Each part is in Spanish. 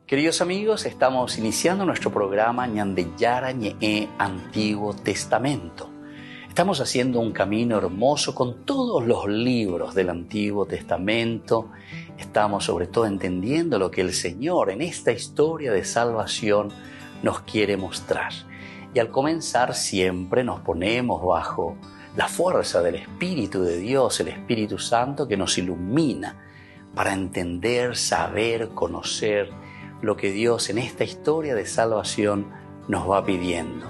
Queridos amigos, estamos iniciando nuestro programa Ñandeyara Ñe'e Antiguo Testamento. Estamos haciendo un camino hermoso con todos los libros del Antiguo Testamento. Estamos sobre todo entendiendo lo que el Señor en esta historia de salvación nos quiere mostrar. Y al comenzar siempre nos ponemos bajo la fuerza del Espíritu de Dios, el Espíritu Santo que nos ilumina para entender, saber, conocer lo que Dios en esta historia de salvación nos va pidiendo.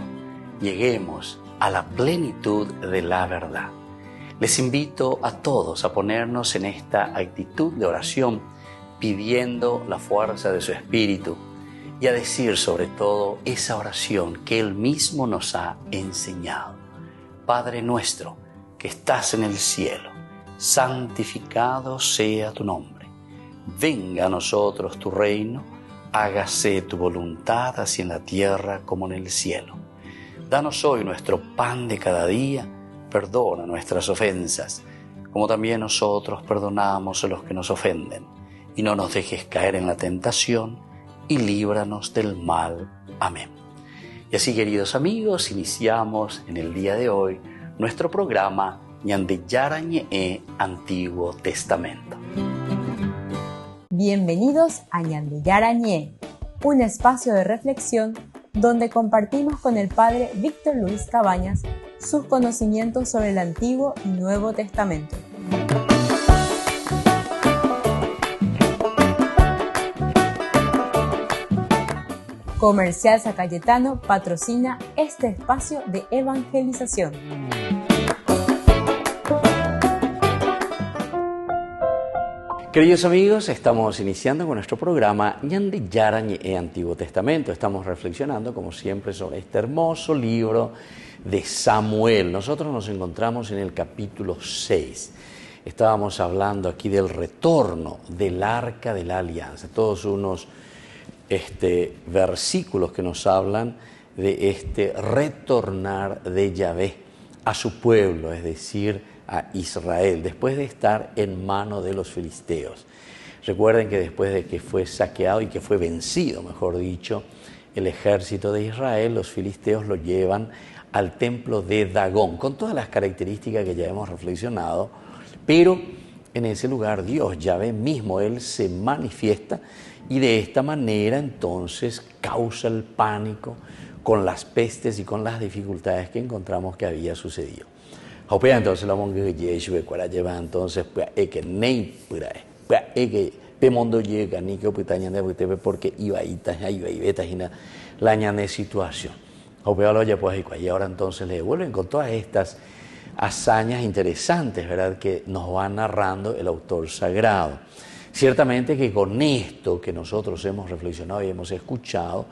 Lleguemos a la plenitud de la verdad. Les invito a todos a ponernos en esta actitud de oración, pidiendo la fuerza de su Espíritu y a decir sobre todo esa oración que Él mismo nos ha enseñado. Padre nuestro, que estás en el cielo, santificado sea tu nombre. Venga a nosotros tu reino, hágase tu voluntad así en la tierra como en el cielo. Danos hoy nuestro pan de cada día, perdona nuestras ofensas, como también nosotros perdonamos a los que nos ofenden. Y no nos dejes caer en la tentación, y líbranos del mal. Amén. Y así, queridos amigos, iniciamos en el día de hoy nuestro programa Ñandeyara Ñe'e Antiguo Testamento. Bienvenidos a Ñandeyara Ñe'e, un espacio de reflexión donde compartimos con el Padre Víctor Luis Cabañas sus conocimientos sobre el Antiguo y Nuevo Testamento. Comercial San Cayetano patrocina este espacio de evangelización. Queridos amigos, estamos iniciando con nuestro programa Ñandeyara Ñe'e Antiguo Testamento. Estamos reflexionando, como siempre, sobre este hermoso libro de Samuel. Nosotros nos encontramos en el capítulo 6. Estábamos hablando aquí del retorno del Arca de la Alianza. Todos unos versículos que nos hablan de este retornar de Yahvé a su pueblo, es decir, a Israel, después de estar en mano de los filisteos. Recuerden que después de que fue saqueado y que fue vencido, mejor dicho, el ejército de Israel, los filisteos lo llevan al templo de Dagón, con todas las características que ya hemos reflexionado, pero en ese lugar Dios, Yahvé mismo, Él se manifiesta y de esta manera entonces causa el pánico con las pestes y con las dificultades que encontramos que había sucedido. Entonces la monga que lleva entonces que nei que pemondo llega ni que opitaña de porque iba ahí la ñane situación. Y ahora entonces le devuelven con todas estas hazañas interesantes, ¿verdad?, que nos va narrando el autor sagrado. Ciertamente que con esto que nosotros hemos reflexionado y hemos escuchado,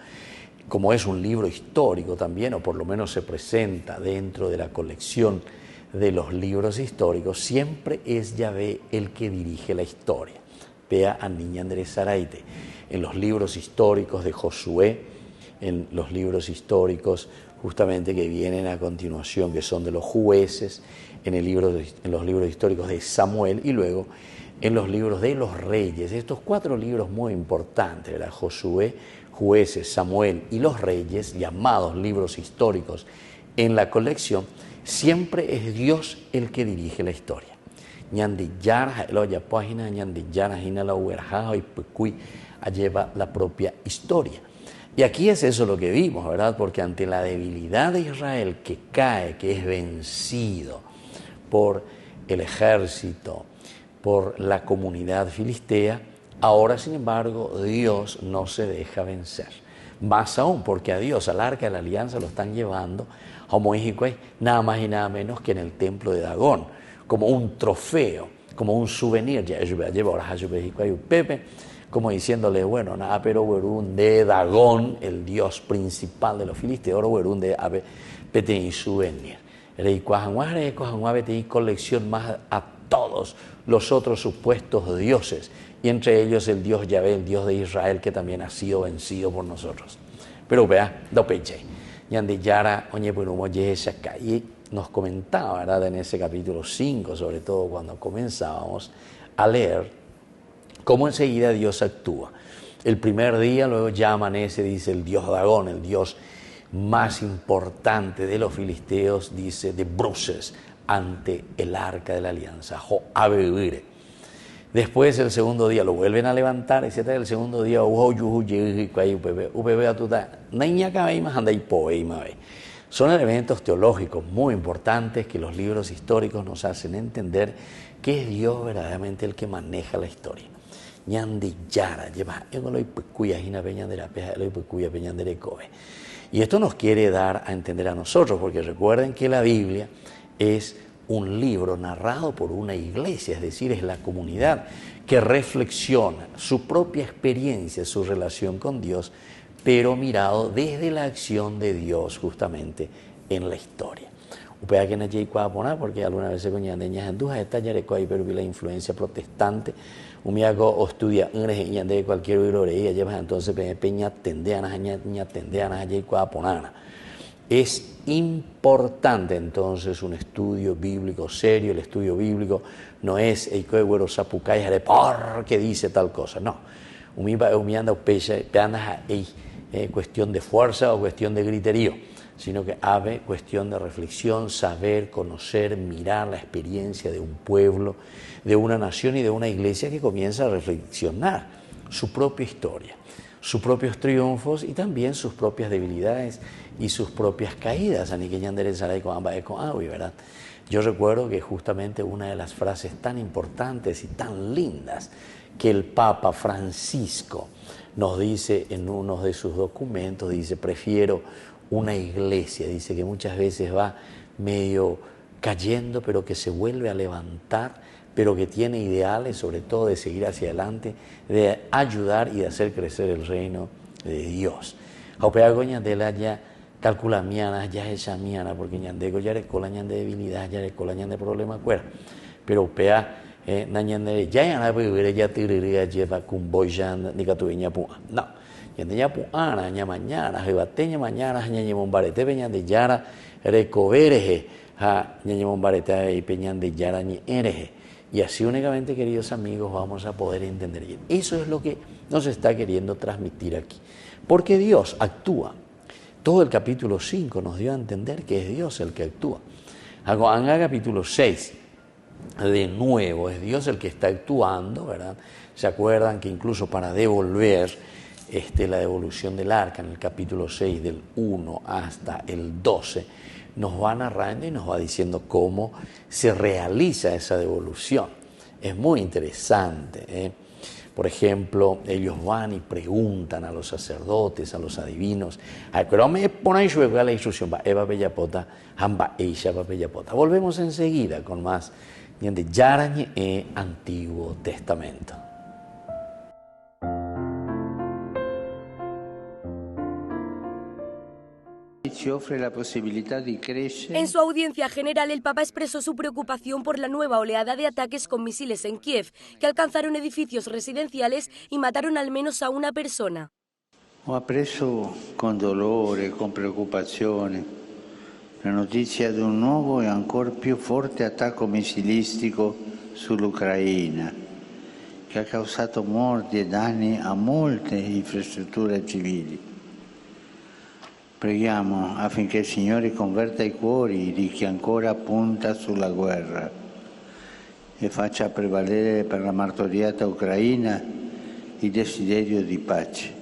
como es un libro histórico también, o por lo menos se presenta dentro de la colección de los libros históricos, siempre es Yahvé el que dirige la historia. Vea a Niña Andrés Zaraite, en los libros históricos de Josué, en los libros históricos justamente que vienen a continuación, que son de los jueces, en los libros históricos de Samuel y luego en los libros de los reyes. Estos 4 libros muy importantes, ¿verdad? Josué, jueces, Samuel y los reyes, llamados libros históricos en la colección, siempre es Dios el que dirige la historia. Ñandeyara, la página Ñandeyara, la uerja y pecuy, lleva la propia historia. Y aquí es eso lo que vimos, ¿verdad? Porque ante la debilidad de Israel que cae, que es vencido por el ejército, por la comunidad filistea, ahora sin embargo Dios no se deja vencer. Más aún porque a Dios, al Arca de la Alianza, lo están llevando a México, nada más y nada menos que en el templo de Dagón, como un trofeo, como un souvenir. Ya lleva ahora a Pepe, como diciéndole, bueno, nada, pero Werún de Dagón, el dios principal de los filisteos, ahora Werún de Abe, Pete y souvenir. Y colección más a todos los otros supuestos dioses, y entre ellos el Dios Yahvé, el Dios de Israel, que también ha sido vencido por nosotros. Pero vea, do peche, Ñandeyara, oñe purumo yeshaka, y nos comentaba, ¿verdad?, en ese capítulo 5, sobre todo cuando comenzábamos a leer, cómo enseguida Dios actúa. El primer día, luego ya amanece, dice el dios Dagón, el dios más importante de los filisteos, dice, de bruces ante el arca de la alianza, Joabebire. Después el segundo día lo vuelven a levantar, etc. El segundo día, son elementos teológicos muy importantes que los libros históricos nos hacen entender que es Dios verdaderamente el que maneja la historia. Y esto nos quiere dar a entender a nosotros, porque recuerden que la Biblia es un libro narrado por una iglesia, es decir, es la comunidad que reflexiona su propia experiencia, su relación con Dios, pero mirado desde la acción de Dios justamente en la historia. Upea que no hay porque algunas veces con yandeñas endujas está yareco ahí, pero vi la influencia protestante. Umiago o estudia de cualquier uiroreía, llevas entonces peña tendeanas, ña tendeanas allí cuaponana. Es importante entonces un estudio bíblico serio. El estudio bíblico no es el cuero sapucay de por que dice tal cosa, no. Umianda cuestión de fuerza o cuestión de griterío, sino que habe cuestión de reflexión, saber, conocer, mirar la experiencia de un pueblo, de una nación y de una iglesia que comienza a reflexionar su propia historia, sus propios triunfos y también sus propias debilidades y sus propias caídas. ¿Verdad? Yo recuerdo que justamente una de las frases tan importantes y tan lindas que el Papa Francisco nos dice en uno de sus documentos, dice, prefiero una iglesia, dice que muchas veces va medio cayendo, pero que se vuelve a levantar, pero que tiene ideales, sobre todo de seguir hacia adelante, de ayudar y de hacer crecer el reino de Dios. Jaupeagoña de la ya calcula miana, ya es miana, porque ñandego ya recola ñan de debilidad, ya recola ñan de problema cuera, pero upea nañande ya yana bebere ya tiriría lleva cumboyan ni catueña pua. No. Yandeña puana, ña mañana, jebateña mañana, ña mombarete peñan de yara, recovereje, ña mombarete y peñan de yara ni ereje. Y así únicamente, queridos amigos, vamos a poder entender. Eso es lo que nos está queriendo transmitir aquí. Porque Dios actúa. Todo el capítulo 5 nos dio a entender que es Dios el que actúa. En el capítulo 6, de nuevo, es Dios el que está actuando, ¿verdad? ¿Se acuerdan que incluso para devolver la devolución del arca en el capítulo 6, del 1 hasta el 12, nos va narrando y nos va diciendo cómo se realiza esa devolución? Es muy interesante, ¿eh? Por ejemplo, ellos van y preguntan a los sacerdotes, a los adivinos, pero me ponen la instrucción, Eva Bellapota, Hamba Eisha Bellapota. Volvemos enseguida con más de Yarañe e Antiguo Testamento. En su audiencia general, el Papa expresó su preocupación por la nueva oleada de ataques con misiles en Kiev, que alcanzaron edificios residenciales y mataron al menos a una persona. Ho appreso con dolore, con preoccupazione, la notizia di un nuovo e ancora più forte attacco missilistico sull'Ucraina, che ha causato morti e danni a molte infrastrutture civili. Preghiamo affinché il Signore converta i cuori di chi ancora punta sulla guerra e faccia prevalere per la martoriata Ucraina il desiderio di pace.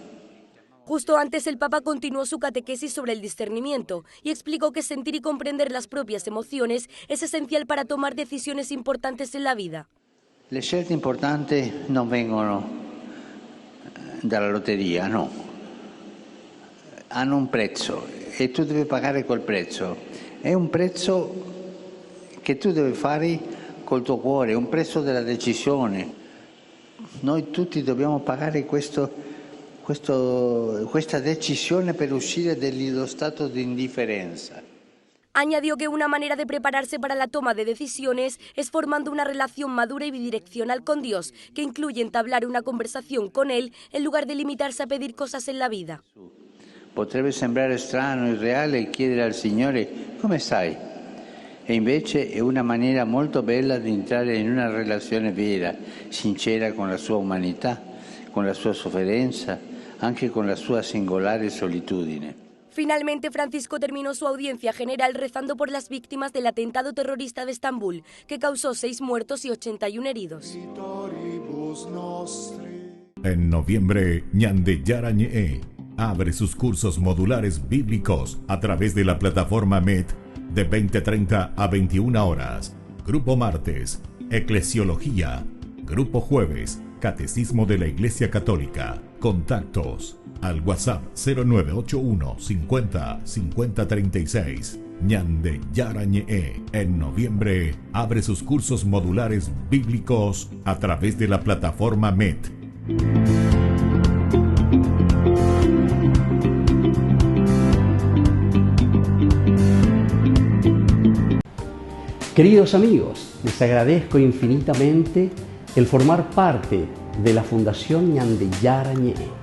Justo antes, el Papa continuó su catequesis sobre el discernimiento y explicó que sentir y comprender las propias emociones es esencial para tomar decisiones importantes en la vida. Le scelte importanti non vengono dalla lotteria, no. Hanno un prezzo e tu devi pagare quel prezzo. È un prezzo che tu devi fare col tuo cuore, è un prezzo della decisione. Noi tutti dobbiamo pagare questa decisione per uscire dallo stato di indifferenza. Añadió que una manera de prepararse para la toma de decisiones es formando una relación madura y bidireccional con Dios, que incluye entablar una conversación con Él en lugar de limitarse a pedir cosas en la vida. Potrebbe sembrare strano, irreale chiedere al Signore come stai? E invece è una maniera molto bella di entrare in una relazione vera, sincera con la sua umanità, con la sua sofferenza, anche con la sua singolare solitudine. Finalmente, Francisco terminó su audiencia general rezando por las víctimas del atentado terrorista de Estambul, que causó 6 muertos y 81 heridos. En noviembre, Ñandeyara Ñe'e abre sus cursos modulares bíblicos a través de la plataforma MET de 20:30 a 21 horas. Grupo martes, Eclesiología. Grupo jueves, Catecismo de la Iglesia Católica. Contactos al WhatsApp 0981 50 50 36. Ñandeyara Ñe'e en noviembre abre sus cursos modulares bíblicos a través de la plataforma MET. Queridos amigos, les agradezco infinitamente el formar parte de la Fundación Ñandeyara Ñe'e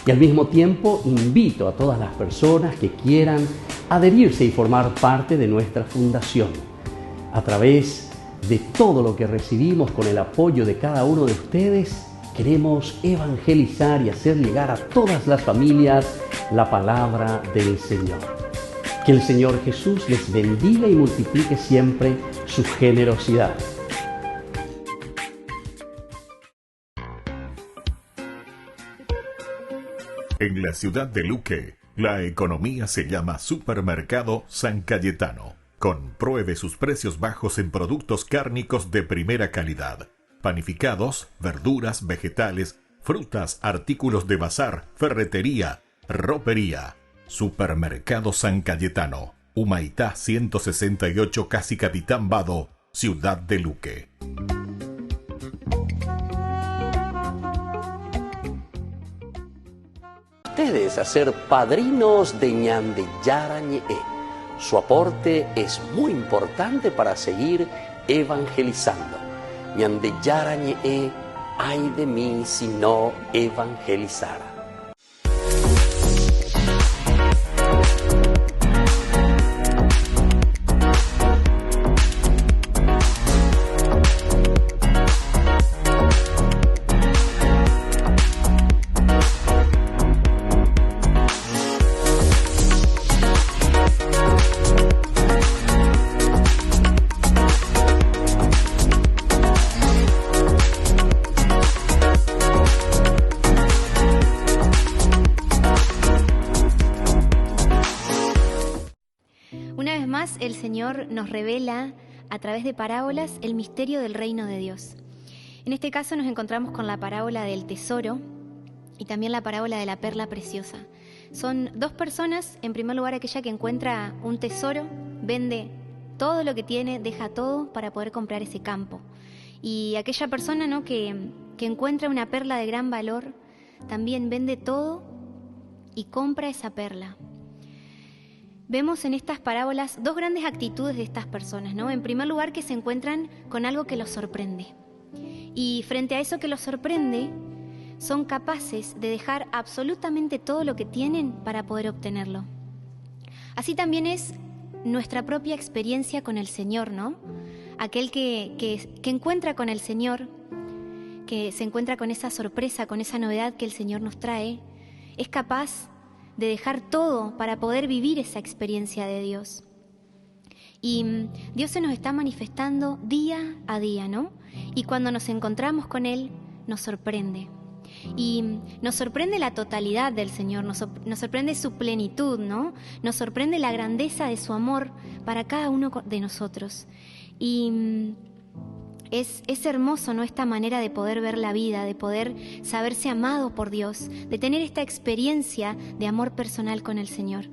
y al mismo tiempo invito a todas las personas que quieran adherirse y formar parte de nuestra fundación. A través de todo lo que recibimos con el apoyo de cada uno de ustedes, queremos evangelizar y hacer llegar a todas las familias la palabra del Señor. Que el Señor Jesús les bendiga y multiplique siempre su generosidad. En la ciudad de Luque, la economía se llama Supermercado San Cayetano. Compruebe sus precios bajos en productos cárnicos de primera calidad. Panificados, verduras, vegetales, frutas, artículos de bazar, ferretería, ropería. Supermercado San Cayetano, Humaitá 168, Casi Capitán Vado, ciudad de Luque. Ustedes a ser padrinos de Ñandeyara Ñe'e. Su aporte es muy importante para seguir evangelizando. Ñandeyara Ñe'e, ay de mí si no evangelizara. El Señor nos revela a través de parábolas el misterio del reino de Dios. En este caso nos encontramos con la parábola del tesoro y también la parábola de la perla preciosa. Son dos personas, en primer lugar aquella que encuentra un tesoro, vende todo lo que tiene, deja todo para poder comprar ese campo. Y aquella persona, ¿no?, que encuentra una perla de gran valor, también vende todo y compra esa perla. Vemos en estas parábolas dos grandes actitudes de estas personas, ¿no? En primer lugar, que se encuentran con algo que los sorprende. Y frente a eso que los sorprende, son capaces de dejar absolutamente todo lo que tienen para poder obtenerlo. Así también es nuestra propia experiencia con el Señor, ¿no? Aquel que encuentra con el Señor, que se encuentra con esa sorpresa, con esa novedad que el Señor nos trae, es capaz de dejar todo para poder vivir esa experiencia de Dios. Y Dios se nos está manifestando día a día, ¿no? Y cuando nos encontramos con Él, nos sorprende. Y nos sorprende la totalidad del Señor, nos sorprende su plenitud, ¿no? Nos sorprende la grandeza de su amor para cada uno de nosotros. Y es hermoso, ¿no?, esta manera de poder ver la vida, de poder saberse amado por Dios, de tener esta experiencia de amor personal con el Señor.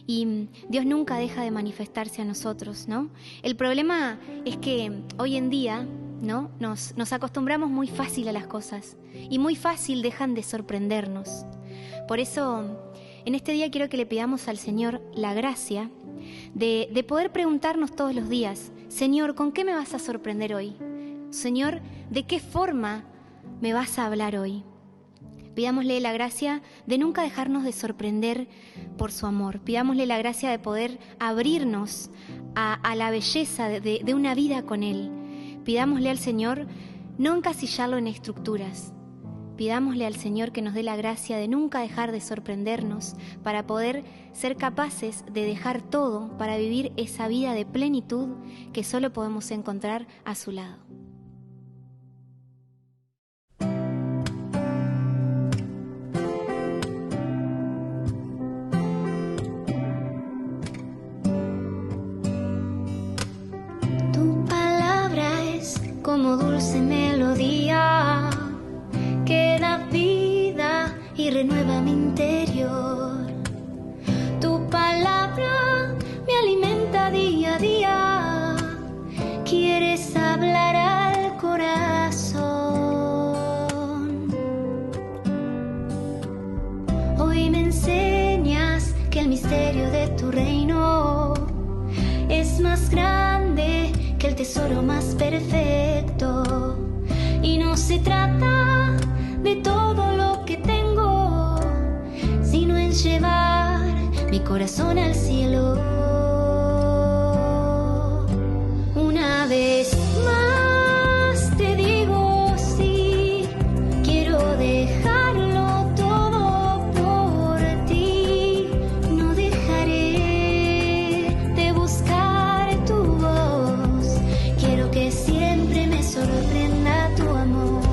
Y Dios nunca deja de manifestarse a nosotros, ¿no? El problema es que hoy en día, ¿no?, nos acostumbramos muy fácil a las cosas y muy fácil dejan de sorprendernos. Por eso, en este día quiero que le pidamos al Señor la gracia de poder preguntarnos todos los días: Señor, ¿con qué me vas a sorprender hoy? Señor, ¿de qué forma me vas a hablar hoy? Pidámosle la gracia de nunca dejarnos de sorprender por su amor. Pidámosle la gracia de poder abrirnos a la belleza de una vida con Él. Pidámosle al Señor no encasillarlo en estructuras, Pidámosle al Señor que nos dé la gracia de nunca dejar de sorprendernos para poder ser capaces de dejar todo para vivir esa vida de plenitud que solo podemos encontrar a su lado. Tu palabra es como dulce melodía que da vida y renueva mi interior. Tu palabra me alimenta día a día, quieres hablar al corazón. Hoy me enseñas que el misterio de tu reino es más grande que el tesoro más perfecto, y no se trata de todo lo que tengo, sino en llevar mi corazón al cielo. Una vez más te digo sí, quiero dejarlo todo por ti, no dejaré de buscar tu voz, quiero que siempre me sorprenda tu amor.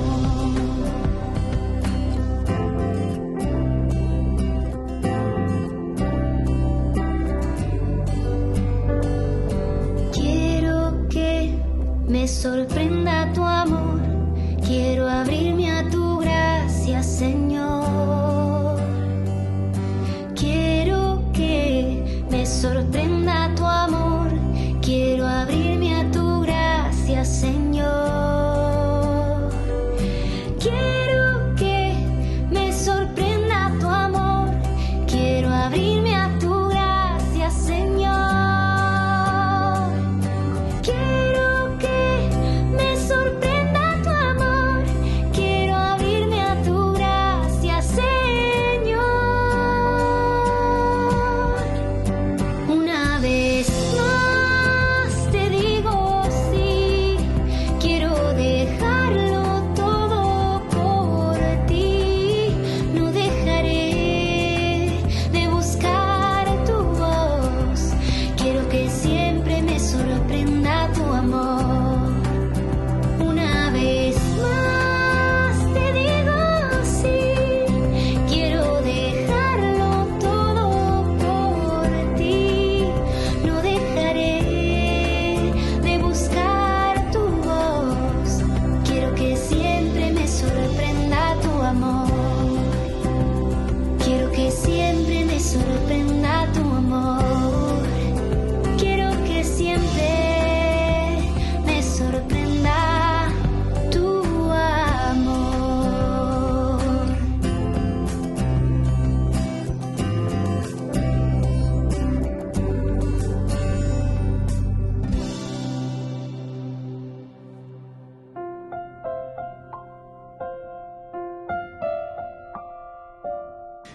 Me sorprenda tu amor, quiero abrirme a tu gracia, Señor. Quiero que me sorprenda tu amor, quiero abrirme a tu gracia, Señor. Quiero que me sorprenda tu amor, quiero abrirme a tu gracia, Señor.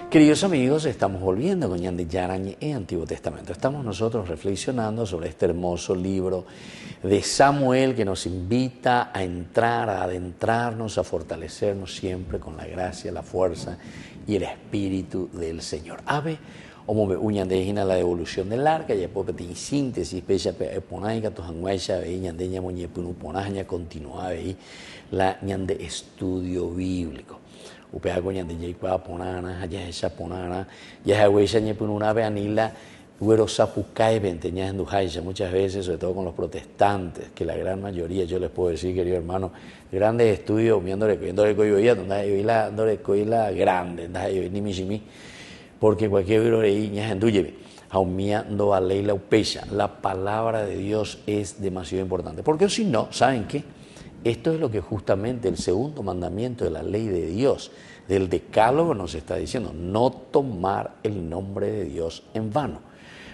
Queridos amigos, estamos volviendo con Ñande Yarañe en Antiguo Testamento. Estamos nosotros reflexionando sobre este hermoso libro de Samuel que nos invita a entrar, a adentrarnos, a fortalecernos siempre con la gracia, la fuerza y el Espíritu del Señor. Ave, como me uñande hina la devolución del arca, ya puede pedir síntesis, pecha ponaica, tus anguayas, ve ñande ña moñe punu ponaña, continúa ve la ñande estudio bíblico. Upeago ñande yeikwa ponana, ya esa ponana, ya hawecha ñe pununa ve anila, güero sapucay venteñas en Dujaisha, muchas veces, sobre todo con los protestantes, que la gran mayoría, yo les puedo decir, querido hermano, grandes estudios, viéndole coyoía, donde la grande, ni mi, porque cualquier güero ahí ñas en Duyebe, aumiando a ley la upecha, la palabra de Dios es demasiado importante, porque si no, ¿saben qué? Esto es lo que justamente el segundo mandamiento de la ley de Dios, del decálogo, nos está diciendo, no tomar el nombre de Dios en vano.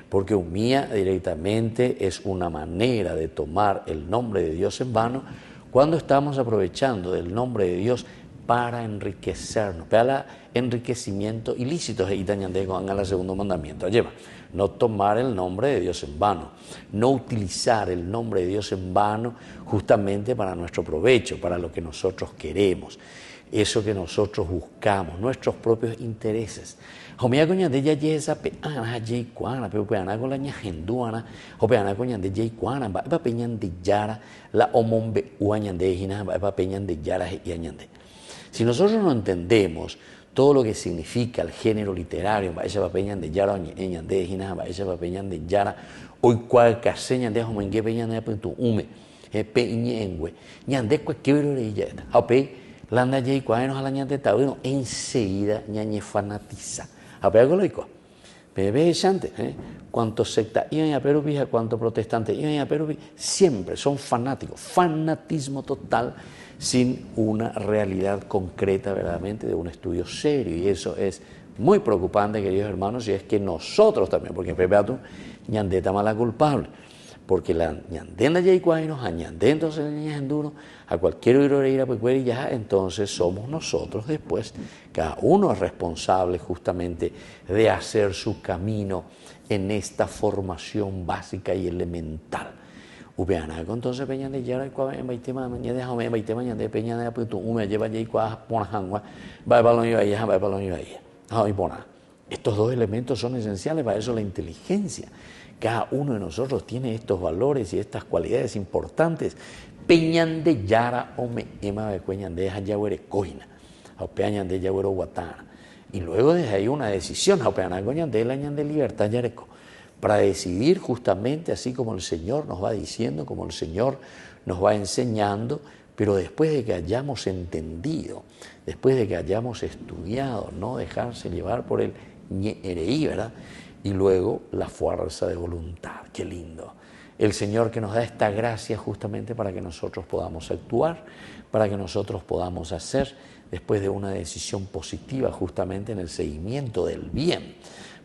Porque humía directamente es una manera de tomar el nombre de Dios en vano cuando estamos aprovechando del nombre de Dios para enriquecernos, para el enriquecimiento ilícito. Y también hagan el segundo mandamiento. Lleva, no tomar el nombre de Dios en vano, no utilizar el nombre de Dios en vano justamente para nuestro provecho, para lo que nosotros queremos. eso que nosotros buscamos, nuestros propios intereses. Homia coña de ya yesa pe ana jay kuana pe peana con la ñajenduana o peana coña de jay kuana ba peñan de yara la omombe uañan de hina ba peñan de yara y añande. Si nosotros no entendemos todo lo que significa el género literario, ba esa peñan de yara oñan de hina ba esa peñan de yara hoy cual caseñan de homengue peñan de punto ume pe ñengüe ñande cualquier de ya a pe landa jay kuana a la ñande tabuno enseguida ñañe fanatiza. Apeagoloico, bebé chante, cuántos sectas iban a Perú, cuántos protestantes iban a Perú, siempre son fanáticos, fanatismo total, sin una realidad concreta verdaderamente de un estudio serio, y eso es muy preocupante, queridos hermanos, y es que nosotros también, porque Pepe Atu, ñandeta mala culpable, porque la ñandenda yaicuainos, a ñandentos enduro, a cualquier iroreira pues ya, entonces somos nosotros después, cada uno es responsable justamente de hacer su camino en esta formación básica y elemental. Upeanaco entonces peña de yara y cuava en baitema mañana de jome baitema de peña de apuesto me lleva ya y cuava pona hangua va balón y ahí va balón y ahí. Ay pona. Estos dos elementos son esenciales para eso la inteligencia. Cada uno de nosotros tiene estos valores y estas cualidades importantes. Peñan de yara o me ema de cueñan de hayahuere coina, o peñan de yahuero guatana. Y luego desde ahí una decisión, o peñan coñan de la ñan de libertad yareco, para decidir justamente así como el Señor nos va diciendo, como el Señor nos va enseñando, pero después de que hayamos entendido, después de que hayamos estudiado, no dejarse llevar por el ñereí, ¿verdad? Y luego la fuerza de voluntad, qué lindo. El Señor que nos da esta gracia justamente para que nosotros podamos actuar, para que nosotros podamos hacer después de una decisión positiva justamente en el seguimiento del bien.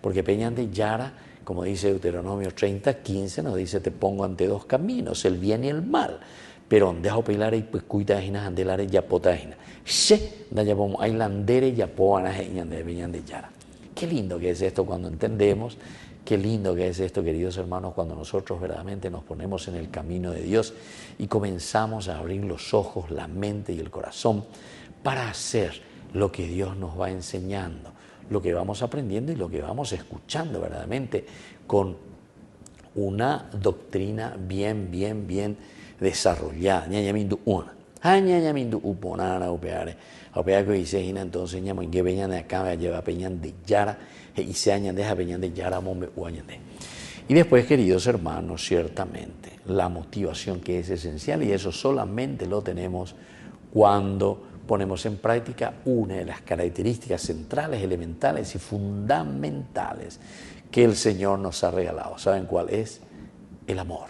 Porque peñan de yara, como dice Deuteronomio 30:15, nos dice te pongo ante dos caminos, el bien y el mal. Pero dejo pilar y pues cuitajinas andelares ya potajinas. She da ya como hay landere ya poanas de peñan de yara. Qué lindo que es esto cuando entendemos, qué lindo que es esto, queridos hermanos, cuando nosotros verdaderamente nos ponemos en el camino de Dios y comenzamos a abrir los ojos, la mente y el corazón para hacer lo que Dios nos va enseñando, lo que vamos aprendiendo y lo que vamos escuchando verdaderamente con una doctrina bien desarrollada. Ñañamindu una. Ñañamindu uponara upeare. Opea que dice hina entonces ñamo en que peñan de acá lleva peñan de yara y se añan deja peñan de yara mombe uañande. Y después, queridos hermanos, ciertamente la motivación que es esencial, y eso solamente lo tenemos cuando ponemos en práctica una de las características centrales, elementales y fundamentales que el Señor nos ha regalado. ¿Saben cuál es? El amor,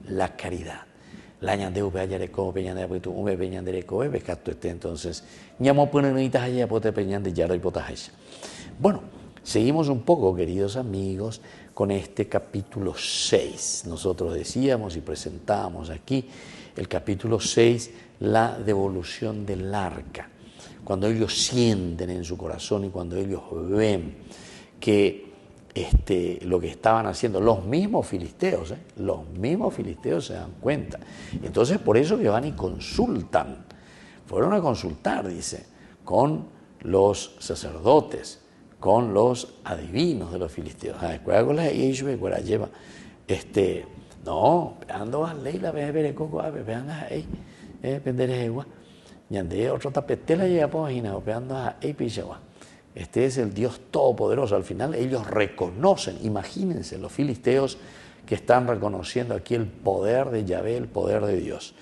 la caridad. La ñande upe ayareco peñande apuesto ume peñande reco pescato entonces ñamo ponenitas allá pote peñande yara y potajes. Bueno, seguimos un poco, queridos amigos, con este capítulo 6. Nosotros decíamos y presentábamos aquí el capítulo 6, la devolución del arca. Cuando ellos sienten en su corazón y cuando ellos ven que lo que estaban haciendo los mismos filisteos se dan cuenta. Entonces por eso que van y consultan, fueron a consultar, dice, con los sacerdotes, con los adivinos de los filisteos. No, ando a leila, ve coco, vean ahí, penderegua, ñande otro tapetela y apógina, opeando a pichagua. Este es el Dios Todopoderoso. Al final ellos reconocen, imagínense los filisteos que están reconociendo aquí el poder de Yahvé, el poder de Dios.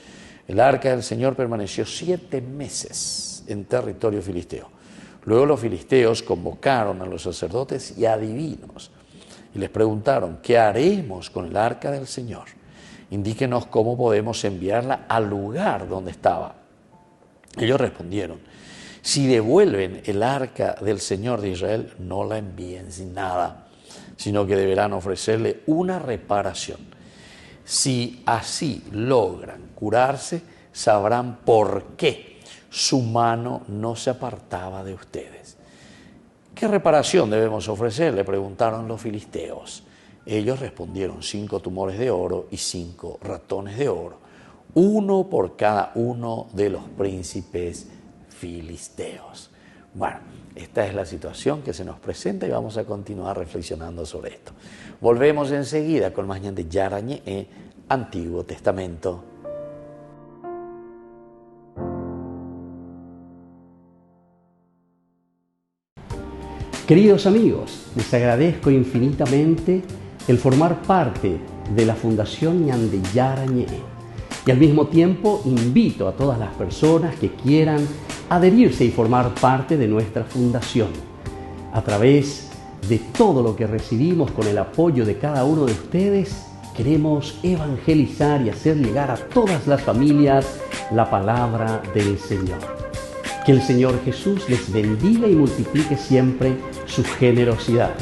El arca del Señor permaneció 7 meses en territorio filisteo. Luego los filisteos convocaron a los sacerdotes y adivinos y les preguntaron, ¿qué haremos con el arca del Señor? Indíquenos cómo podemos enviarla al lugar donde estaba. Ellos respondieron, si devuelven el arca del Señor de Israel, no la envíen sin nada, sino que deberán ofrecerle una reparación. Si así logran curarse, sabrán por qué su mano no se apartaba de ustedes. ¿Qué reparación debemos ofrecer?, le preguntaron los filisteos. Ellos respondieron, 5 tumores de oro y 5 ratones de oro, 1 por cada uno de los príncipes filisteos. Bueno, esta es la situación que se nos presenta y vamos a continuar reflexionando sobre esto. Volvemos enseguida con más Ñande Yarañe, Antiguo Testamento. Queridos amigos, les agradezco infinitamente el formar parte de la Fundación Ñande Yarañe y al mismo tiempo invito a todas las personas que quieran adherirse y formar parte de nuestra fundación. A través de todo lo que recibimos con el apoyo de cada uno de ustedes, queremos evangelizar y hacer llegar a todas las familias la palabra del Señor. Que el Señor Jesús les bendiga y multiplique siempre su generosidad.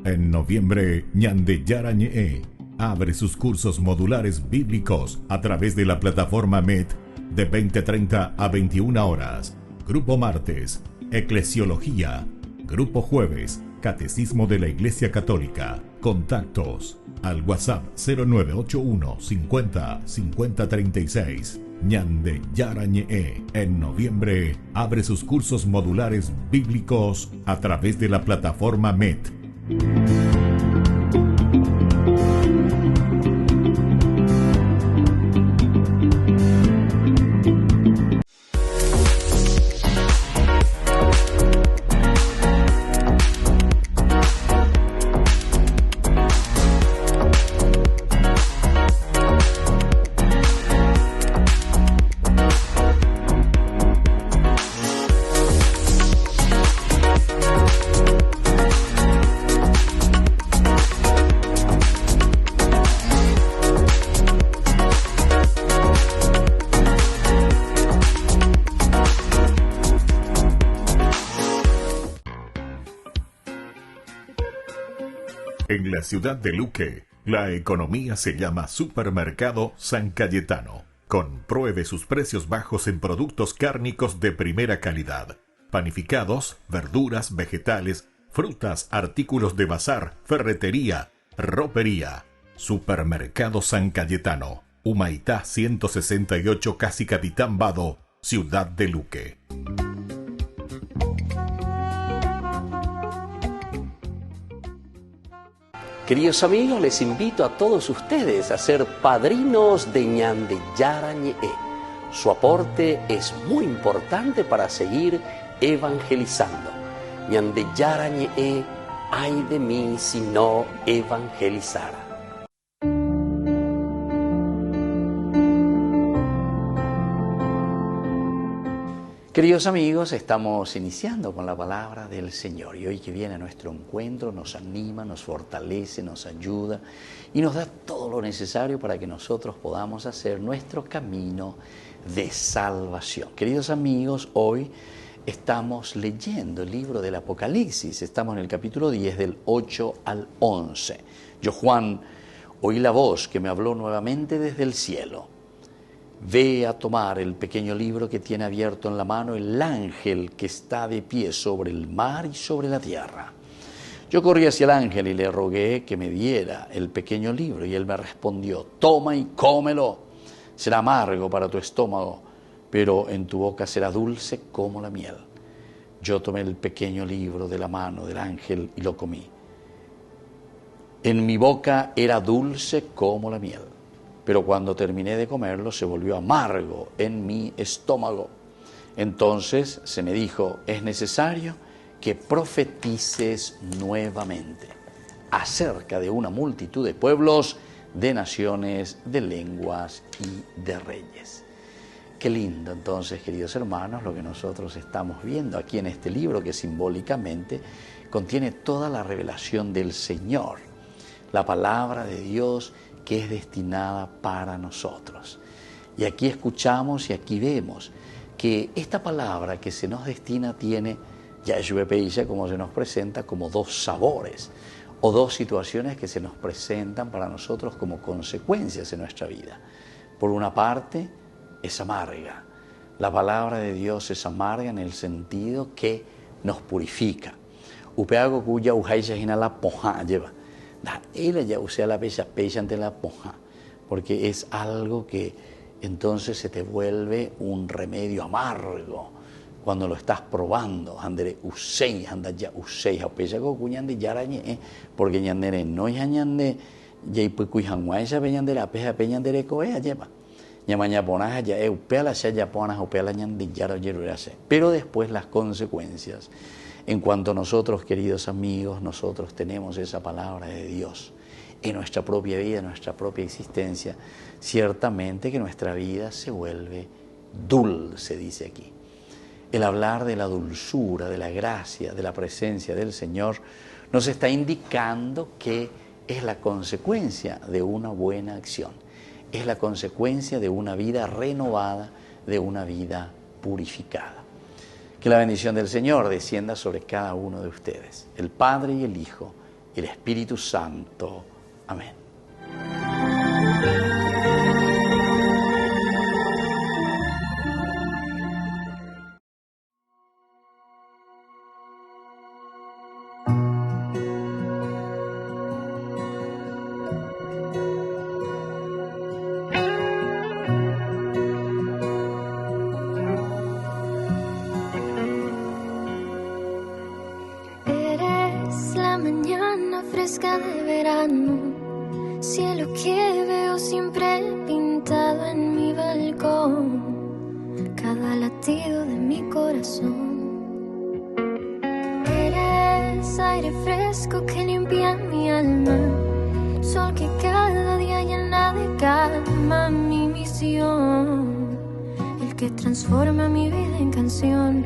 En noviembre, Ñande Yarañe abre sus cursos modulares bíblicos a través de la plataforma MET de 20:30 a 21 horas. Grupo martes, Eclesiología. Grupo jueves, Catecismo de la Iglesia Católica. Contactos al WhatsApp 0981 50 50 36. Ñande Yarañe en noviembre abre sus cursos modulares bíblicos a través de la plataforma MET. En la ciudad de Luque, la economía se llama Supermercado San Cayetano. Compruebe sus precios bajos en productos cárnicos de primera calidad. Panificados, verduras, vegetales, frutas, artículos de bazar, ferretería, ropería. Supermercado San Cayetano, Humaitá 168, Casi Capitán Vado, ciudad de Luque. Queridos amigos, les invito a todos ustedes a ser padrinos de Ñande Yarañe. Su aporte es muy importante para seguir evangelizando. Ñande Yarañe, ay de mí si no evangelizara. Queridos amigos, estamos iniciando con la palabra del Señor y hoy que viene a nuestro encuentro nos anima, nos fortalece, nos ayuda y nos da todo lo necesario para que nosotros podamos hacer nuestro camino de salvación. Queridos amigos, hoy estamos leyendo el libro del Apocalipsis, estamos en el capítulo 10 del 8 al 11. Yo, Juan, oí la voz que me habló nuevamente desde el cielo. Ve a tomar el pequeño libro que tiene abierto en la mano el ángel que está de pie sobre el mar y sobre la tierra. Yo corrí hacia el ángel y le rogué que me diera el pequeño libro y él me respondió: toma y cómelo, será amargo para tu estómago, pero en tu boca será dulce como la miel. Yo tomé el pequeño libro de la mano del ángel y lo comí. En mi boca era dulce como la miel, pero cuando terminé de comerlo se volvió amargo en mi estómago. Entonces se me dijo: es necesario que profetices nuevamente acerca de una multitud de pueblos, de naciones, de lenguas y de reyes. Qué lindo entonces, queridos hermanos, lo que nosotros estamos viendo aquí en este libro que simbólicamente contiene toda la revelación del Señor, la palabra de Dios que es destinada para nosotros. Y aquí escuchamos y aquí vemos que esta palabra que se nos destina tiene, Yahshua Peisha, como se nos presenta, como dos sabores o dos situaciones que se nos presentan para nosotros como consecuencias en nuestra vida. Por una parte, es amarga. La palabra de Dios es amarga en el sentido que nos purifica. Upeago cuya ujaisha hina la poja lleva. Ella ya usea la pecha ante la poja, porque es algo que entonces se te vuelve un remedio amargo cuando lo estás probando. Andere usei, anda ya usei, apeya ko kuñande yarañe, porque ñandere no ya ñande, ya y pues cuijanguay ya peñandere apeja peñandere coea lleva. Ñamaña ponaja ya eupela ya ya ponas upela ñande yaro yerurase. Pero después las consecuencias. En cuanto nosotros, queridos amigos, nosotros tenemos esa palabra de Dios en nuestra propia vida, en nuestra propia existencia, ciertamente que nuestra vida se vuelve dulce, dice aquí. El hablar de la dulzura, de la gracia, de la presencia del Señor, nos está indicando que es la consecuencia de una buena acción, es la consecuencia de una vida renovada, de una vida purificada. Que la bendición del Señor descienda sobre cada uno de ustedes, el Padre y el Hijo y el Espíritu Santo. Amén. Eres la mañana fresca de verano, cielo que veo siempre pintado en mi balcón, cada latido de mi corazón. Eres aire fresco que limpia mi alma, sol que cada día llena de calma mi misión, el que transforma mi vida en canción.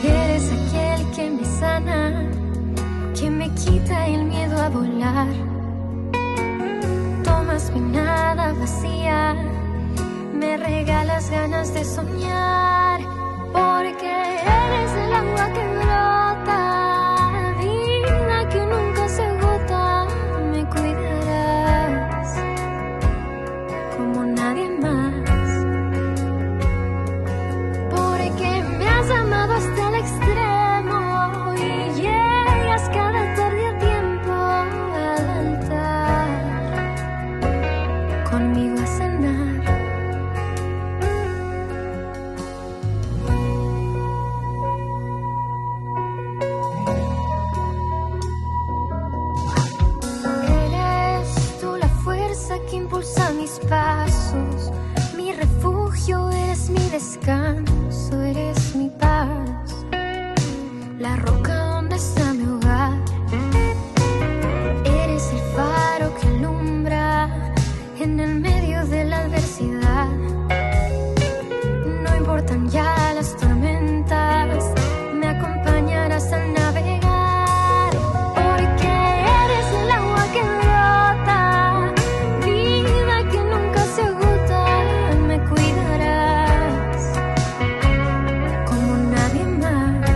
Eres aquel que me sana, que me quita el miedo a volar. Tomas mi nada vacía, me regalas ganas de soñar, porque eres el agua que brota, vida que nunca se agota. Me cuidarás como nadie más, porque me has amado hasta el extremo y llegas cada tarde a tiempo al altar conmigo a cenar. Eres tú la fuerza que impulsa mis pasos, mi refugio, eres mi descanso, eres mi paz, la roca donde está mi hogar. Eres el faro que alumbra en el medio de la adversidad. No importan ya las tormentas, me acompañarás al navegar, porque eres el agua que brota, vida que nunca se agota. Me cuidarás como nadie más,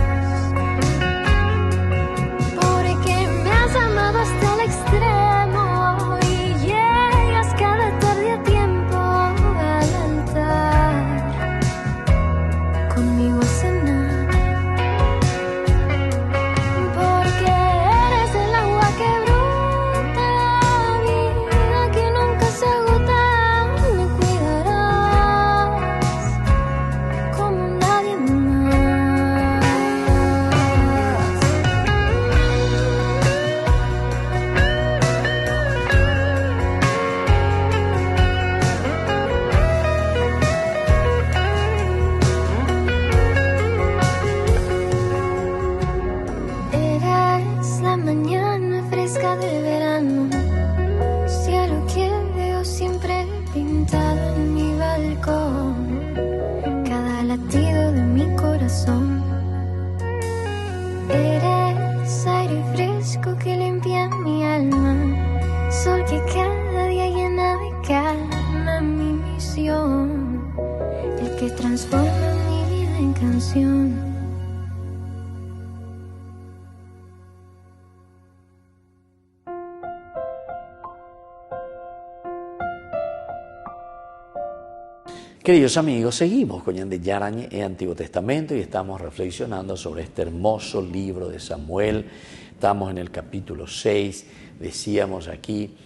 porque me has amado hasta el extremo y llegas cada tarde a tiempo al altar conmigo a cenar, porque eres el agua que brota, vida que nunca se agota. Me cuidarás como nadie más. Eres la mañana fresca de verano, cielo que veo siempre pintado en mi balcón, cada latido de mi corazón. Eres aire fresco que limpia mi alma, sol que cada día llena de calma mi misión, el que transforma mi vida en canción. Queridos amigos, seguimos con Ñande Yarañe en Antiguo Testamento y estamos reflexionando sobre este hermoso libro de Samuel. Estamos en el capítulo 6, decíamos aquí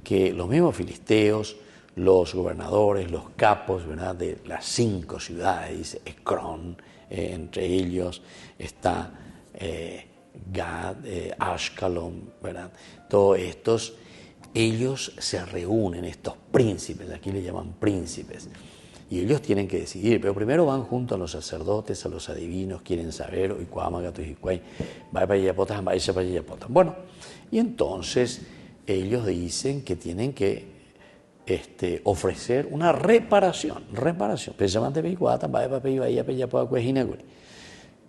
que los mismos filisteos los gobernadores, los capos, ¿verdad?, de las 5 ciudades, dice Ecrón, entre ellos está Gad, Ashkelon, ¿verdad? Todos estos, ellos se reúnen, estos príncipes, aquí le llaman príncipes, y ellos tienen que decidir, pero primero van junto a los sacerdotes, a los adivinos, quieren saber, bueno, y entonces ellos dicen que tienen que ofrecer una reparación,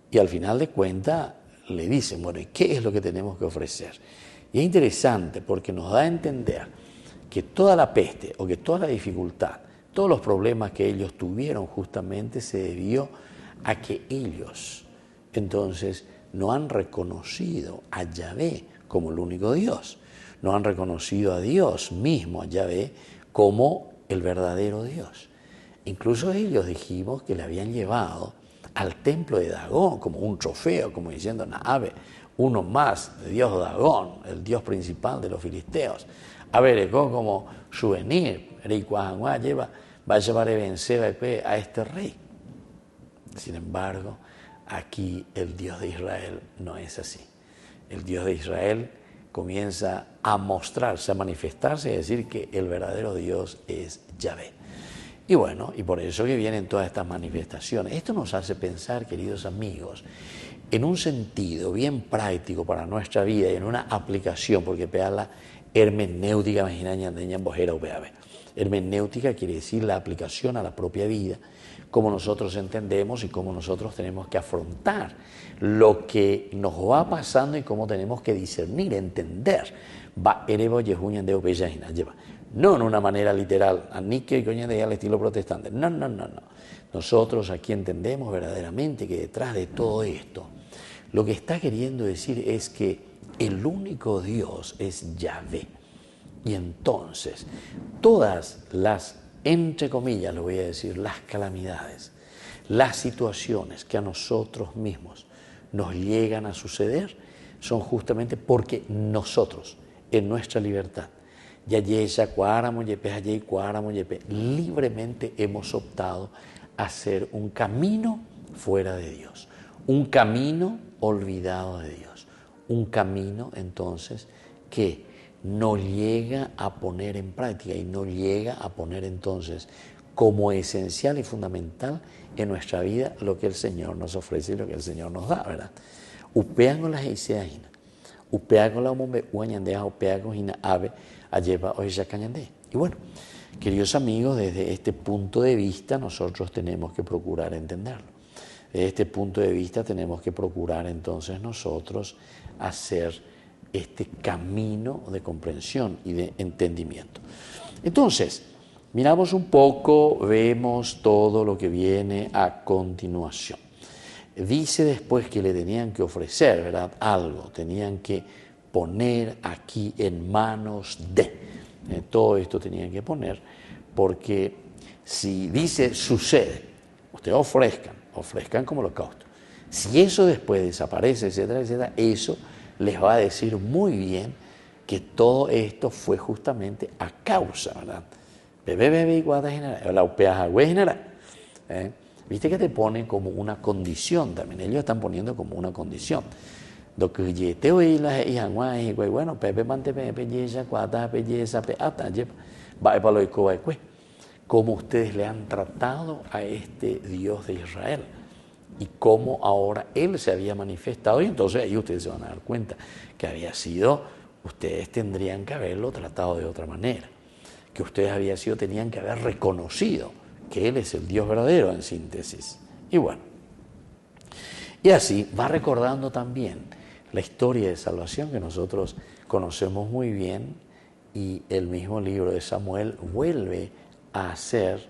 y al final de cuentas le dicen, bueno, ¿y qué es lo que tenemos que ofrecer? Y es interesante porque nos da a entender que toda la peste o que toda la dificultad, todos los problemas que ellos tuvieron justamente se debió a que ellos entonces no han reconocido a Yahvé como el único Dios, no han reconocido a Dios mismo, a Yahvé, como el verdadero Dios. Incluso ellos dijimos que le habían llevado al templo de Dagón como un trofeo, como diciendo, Nahave, uno más de Dios Dagón, el Dios principal de los filisteos. A ver, como souvenir, va a llevar a vencer a este rey. Sin embargo, aquí el Dios de Israel no es así. El Dios de Israel comienza a mostrarse, a manifestarse y a decir que el verdadero Dios es Yahvé. Y bueno, y por eso que vienen todas estas manifestaciones. Esto nos hace pensar, queridos amigos, en un sentido bien práctico para nuestra vida y en una aplicación, porque la hermenéutica, hermenéutica quiere decir la aplicación a la propia vida, cómo nosotros entendemos y cómo nosotros tenemos que afrontar lo que nos va pasando y cómo tenemos que discernir, entender. No en una manera literal, al estilo protestante. No. Nosotros aquí entendemos verdaderamente que detrás de todo esto, lo que está queriendo decir es que el único Dios es Yahvé. Y entonces, todas las, entre comillas, lo voy a decir, las calamidades, las situaciones que a nosotros mismos nos llegan a suceder, son justamente porque nosotros, en nuestra libertad, libremente hemos optado a hacer un camino fuera de Dios, un camino olvidado de Dios, un camino entonces que no llega a poner en práctica y no llega a poner entonces como esencial y fundamental en nuestra vida lo que el Señor nos ofrece y lo que el Señor nos da, ¿verdad? Upean con las eiseajina, upean con la mombe, uañandeja, upean con hina ave, alleva oya cañandé. Y bueno, queridos amigos, desde este punto de vista nosotros tenemos que procurar entenderlo. Desde este punto de vista tenemos que procurar entonces nosotros hacer este camino de comprensión y de entendimiento. Entonces, miramos un poco, vemos todo lo que viene a continuación. Dice después que le tenían que ofrecer, ¿verdad?, algo, tenían que poner aquí en manos de. Todo esto tenían que poner, porque si dice sucede, ustedes ofrezcan como holocausto. Si eso después desaparece, etcétera, etcétera, eso les va a decir muy bien que todo esto fue justamente a causa, ¿verdad? Viste que te ponen como una condición también, ellos están poniendo como una condición. Bueno, cómo ustedes le han tratado a este Dios de Israel y cómo ahora Él se había manifestado, y entonces ahí ustedes se van a dar cuenta que había sido, ustedes tendrían que haberlo tratado de otra manera, que ustedes tenían que haber reconocido que Él es el Dios verdadero, en síntesis. Y bueno, y así va recordando también la historia de salvación que nosotros conocemos muy bien, y el mismo libro de Samuel vuelve a hacer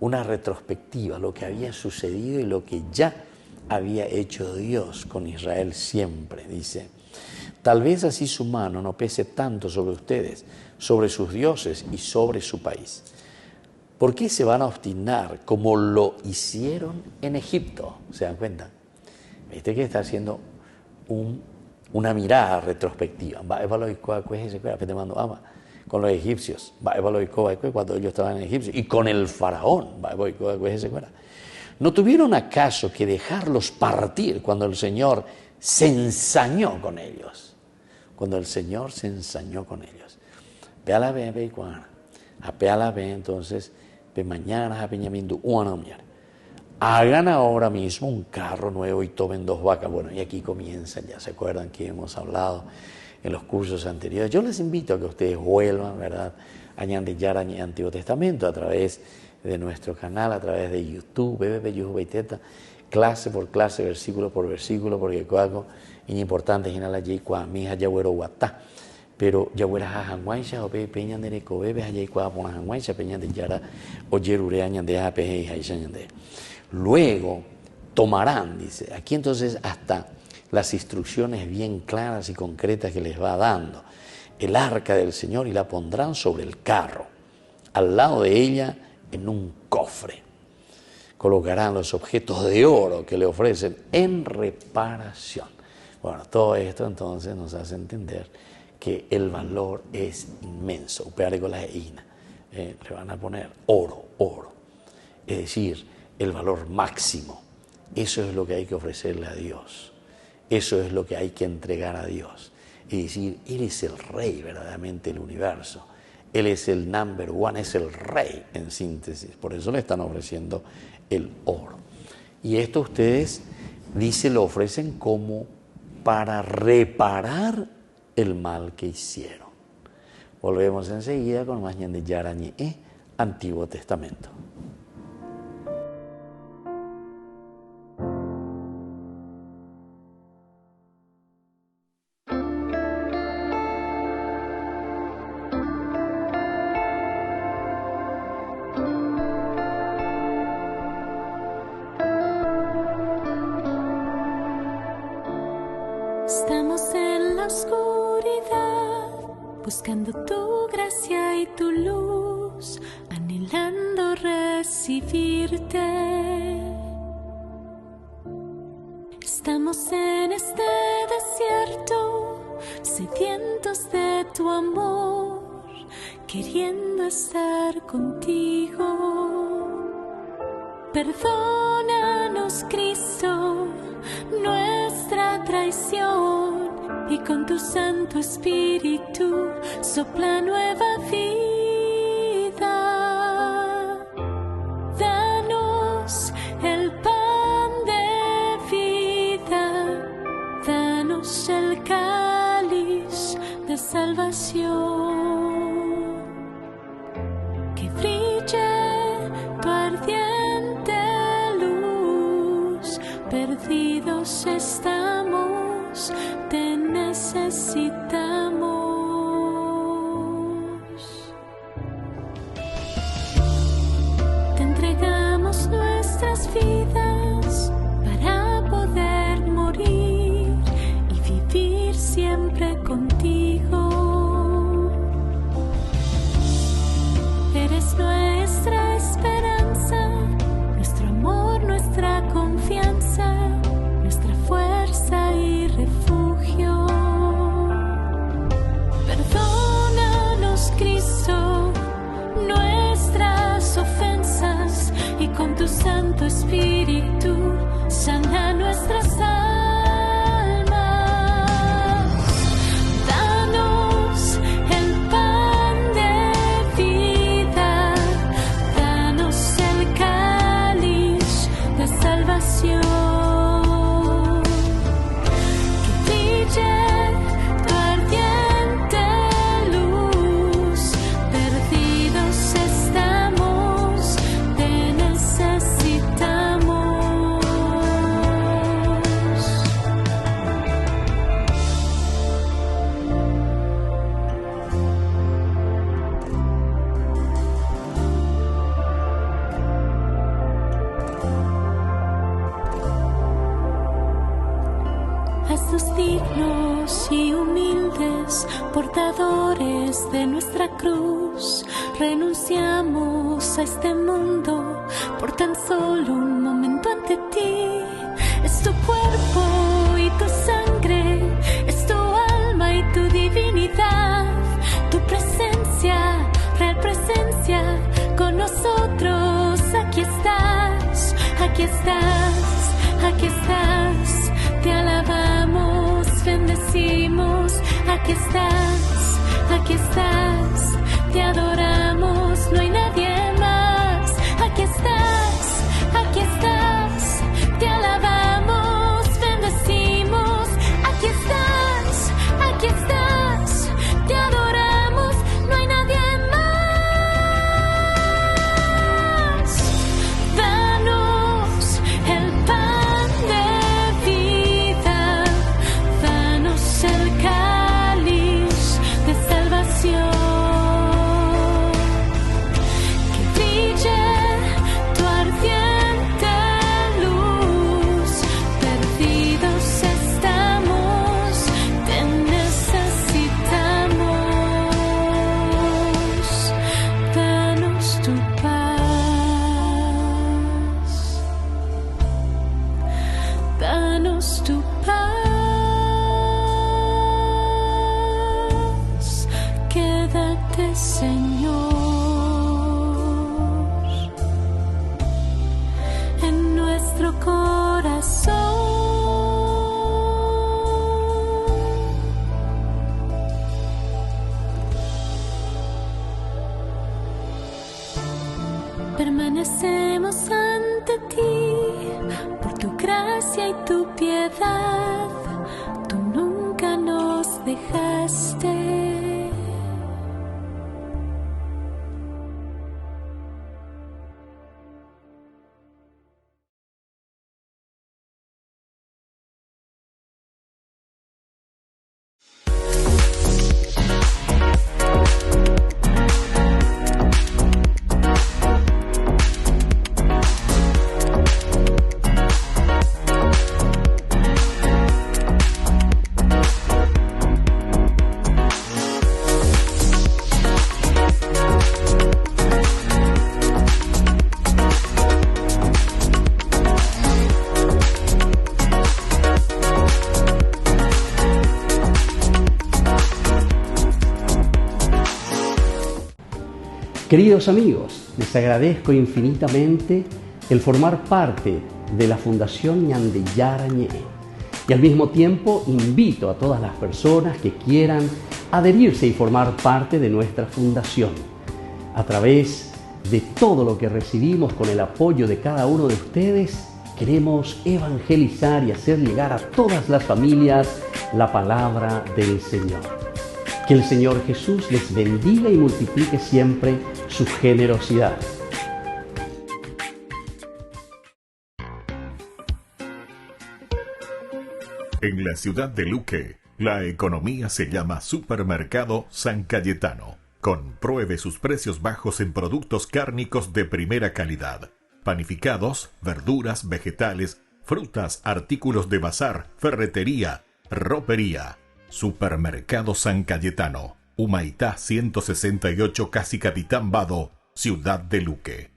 una retrospectiva, lo que había sucedido y lo que ya había hecho Dios con Israel siempre. Dice, tal vez así su mano no pese tanto sobre ustedes, sobre sus dioses y sobre su país. ¿Por qué se van a obstinar como lo hicieron en Egipto? ¿Se dan cuenta? Viste que está haciendo una mirada retrospectiva. con los egipcios, cuando ellos estaban en Egipcio, y con el faraón, ¿no tuvieron acaso que dejarlos partir cuando el Señor se ensañó con ellos? Cuando el Señor se ensañó con ellos. Ve a la vez, entonces, ve mañana, hagan ahora mismo un carro nuevo y tomen 2 vacas. Bueno, y aquí comienzan, ya se acuerdan que hemos hablado en los cursos anteriores. Yo les invito a que ustedes vuelvan, ¿verdad?, a Ñande Yarañe Antiguo Testamento a través de nuestro canal, a través de YouTube, clase por clase, versículo por versículo, porque cuaco es importante en la J cua mi hayawero guatá, pero yawera jajanguaisha o peña de recobebe hayay cua pona janguaisha peña de yara o yerurea ñande a peje y haisha ñande. Luego tomarán, dice, aquí entonces hasta las instrucciones bien claras y concretas que les va dando, el arca del Señor, y la pondrán sobre el carro, al lado de ella en un cofre. Colocarán los objetos de oro que le ofrecen en reparación. Bueno, todo esto entonces nos hace entender que el valor es inmenso. Le van a poner oro. Es decir, el valor máximo. Eso es lo que hay que ofrecerle a Dios. Eso es lo que hay que entregar a Dios. Y decir, Él es el Rey verdaderamente del universo. Él es el number one, es el Rey en síntesis. Por eso le están ofreciendo el oro. Y esto ustedes, dice, lo ofrecen como para reparar el mal que hicieron. Volvemos enseguida con más Ñande Yarañe, Antiguo Testamento. Estamos en la oscuridad, buscando tu gracia y tu luz, anhelando recibirte. Estamos en este desierto, sedientos de tu amor, queriendo estar contigo. Perdónanos, Cristo, nuestra traición, y con tu Santo Espíritu sopla nueva vida. Danos el pan de vida, danos el cáliz de salvación, que brille tu ardiente luz. Perdidos estamos, te necesitamos. Te entregamos nuestras vidas para poder morir y vivir siempre contigo. Eres nuestra esperanza, nuestro amor, nuestra confianza, nuestra fuerza y refugio. Perdónanos, Cristo, nuestras ofensas, y con tu Santo Espíritu sana nuestras almas. Danos el pan de vida, danos el cáliz de salvación. Haznos dignos y humildes, portadores de nuestra cruz. Renunciamos a este mundo por tan solo un momento ante ti. Es tu cuerpo y tu sangre, es tu alma y tu divinidad, tu presencia estás, te alabamos, bendecimos, aquí estás, te adoramos, no hay nadie más, aquí estás, te alabamos, bendecimos, aquí estás, te adoramos, no hay nadie más. Danos el pan de vida, danos el cáliz de salvación, que brille tu ardiente luz, perdidos estamos, te necesitamos, danos tu paz, danos tu paz, quédate, Señor, en nuestro corazón. Permanecemos ante ti por tu gracia y tu piedad, tú nunca nos dejaste. Queridos amigos, les agradezco infinitamente el formar parte de la Fundación Ñande Yara Ñe. Y al mismo tiempo invito a todas las personas que quieran adherirse y formar parte de nuestra fundación. A través de todo lo que recibimos con el apoyo de cada uno de ustedes, queremos evangelizar y hacer llegar a todas las familias la palabra del Señor. Que el Señor Jesús les bendiga y multiplique siempre su generosidad. En la ciudad de Luque, la economía se llama Supermercado San Cayetano. Compruebe sus precios bajos en productos cárnicos de primera calidad. Panificados, verduras, vegetales, frutas, artículos de bazar, ferretería, ropería. Supermercado San Cayetano, Humaitá 168, Casi Capitán Vado, ciudad de Luque.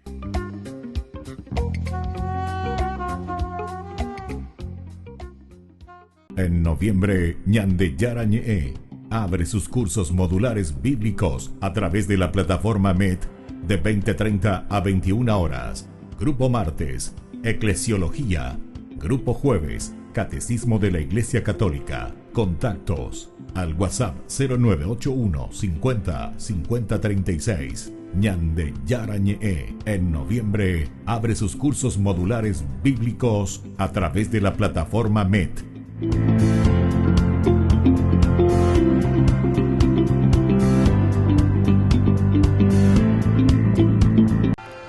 En noviembre, Ñande Yara Ñe abre sus cursos modulares bíblicos a través de la plataforma MED de 20:30 a 21 horas. Grupo martes, Eclesiología. Grupo jueves, Catecismo de la Iglesia Católica. Contactos al WhatsApp 0981 50 50 36. Ñande Yara Ñe en noviembre abre sus cursos modulares bíblicos a través de la plataforma MED.